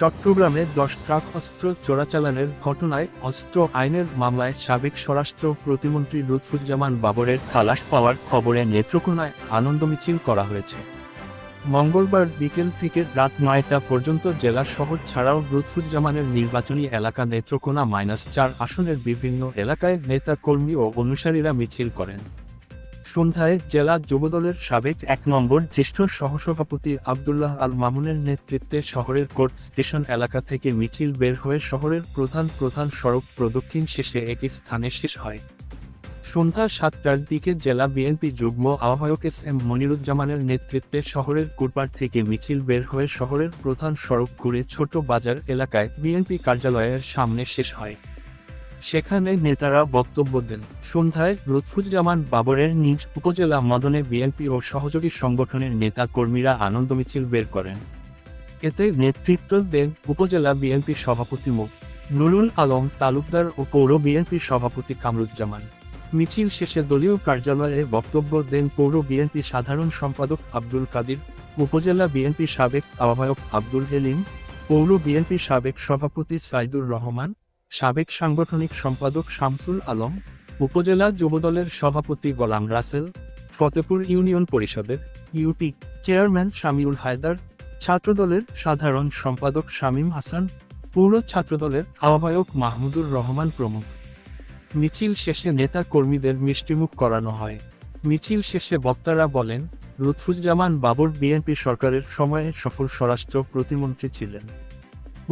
চট্টগ্রামে ১০ ট্রাক অস্ত্র চোরাচালানের ঘটনায় অস্ত্র আইনের মামলায় সাবেক স্বরাষ্ট্র প্রতিমন্ত্রী লুৎফুজ্জামান বাবরের খালাস পাওয়ার খবরে নেত্রকোনায় আনন্দ মিছিল করা হয়েছে। মঙ্গলবার বিকেল থেকে রাত ৯টা পর্যন্ত জেলার শহর ছাড়াও লুৎফুজ্জামানের নির্বাচনী এলাকা নেত্রকোনা -৪ আসনের বিভিন্ন এলাকায় নেতা কর্মী ও অনুসারীরা মিছিল করেন। সন্ধ্যায় জেলা যুবদলের সাবেক ১ নম্বর জ্যেষ্ঠ সহসভাপতি আবদুল্লাহ আল মামুনের নেতৃত্বে শহরের কোর্ট স্টেশন এলাকা থেকে মিছিল বের হয়ে শহরের প্রধান সড়ক প্রদক্ষিণ শেষে একই স্থানে শেষ হয়। সন্ধ্যা ৭টার দিকে জেলা বিএনপি যুগ্ম আহ্বায়ক এস.এম. মনিরুজ্জামানের নেতৃত্বে শহরের কুরপাড় থেকে মিছিল বের হয়ে শহরের প্রধান সড়ক ঘুরে ছোট বাজার এলাকায় বিএনপি কার্যালয়ের সামনে শেষ হয়। সেখানে নেতারা বক্তব্য দেন। সন্ধ্যায় লুৎফুজ্জামান বাবরের নিজ উপজেলা মদনে বিএনপি ও সহযোগী সংগঠনের নেতা কর্মীরা আনন্দ মিছিল বের করেন। এতে নেতৃত্ব দেন উপজেলা বিএনপি সভাপতি মো. নুরুল আলম তালুকদার ও পৌর বিএনপি সভাপতি কামরুজ্জামান। মিছিল শেষে দলীয় কার্যালয়ে বক্তব্য দেন পৌর বিএনপি সাধারণ সম্পাদক আব্দুল কাদির, উপজেলা বিএনপি সাবেক আহ্বায়ক আব্দুল হেলিম, পৌর বিএনপি সাবেক সভাপতি সাইদুর রহমান, সাবেক সাংগঠনিক সম্পাদক শামসুল আলম, উপজেলা যুবদলের সভাপতি গোলাম রাসেল, ফতেপুর ইউনিয়ন পরিষদের ইউপি চেয়ারম্যান শামিউল হায়দার, ছাত্রদলের সাধারণ সম্পাদক শামীম হাসান, পৌর ছাত্রদলের আহ্বায়ক মাহমুদুর রহমান প্রমুখ। মিছিল শেষে নেতা কর্মীদের মিষ্টিমুখ করানো হয়। মিছিল শেষে বক্তারা বলেন, লুৎফুজ্জামান বাবর বিএনপি সরকারের সময়ে সফল স্বরাষ্ট্র প্রতিমন্ত্রী ছিলেন।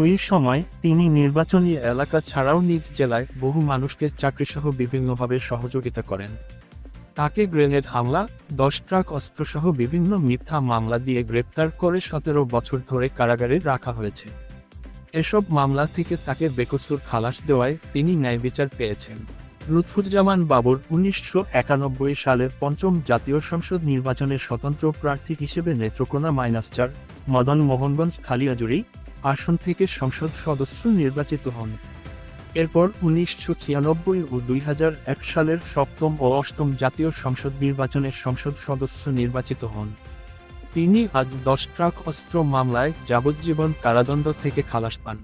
ওই সময় তিনি নির্বাচনী এলাকা ছাড়াও নিজ জেলায় বহু মানুষকে চাকরিসহ বিভিন্নভাবে সহযোগিতা করেন। তাকে গ্রেনেড হামলা, ১০ ট্রাক অস্ত্রসহ বিভিন্ন মিথ্যা মামলা দিয়ে গ্রেপ্তার করে ১৭ বছর ধরে কারাগারে রাখা হয়েছে। এসব মামলা থেকে তাকে বেকসুর খালাস দেওয়ায় তিনি ন্যায়বিচার পেয়েছেন। লুৎফুজ্জামান বাবর ১৯৯১ সালের ৫ম জাতীয় সংসদ নির্বাচনে স্বতন্ত্র প্রার্থী হিসেবে নেত্রকোনা -৪ মদন মোহনগঞ্জ খালিয়াজুড়ি আসন থেকে সংসদ সদস্য নির্বাচিত হন। এরপর ১৯৯৬ ও ২০০১ সালের ৭ম ও ৮ম জাতীয় সংসদ নির্বাচনে সংসদ সদস্য নির্বাচিত হন। তিনি আজ ১০ ট্রাক অস্ত্র মামলায় যাবজ্জীবন কারাদণ্ড থেকে খালাস পান।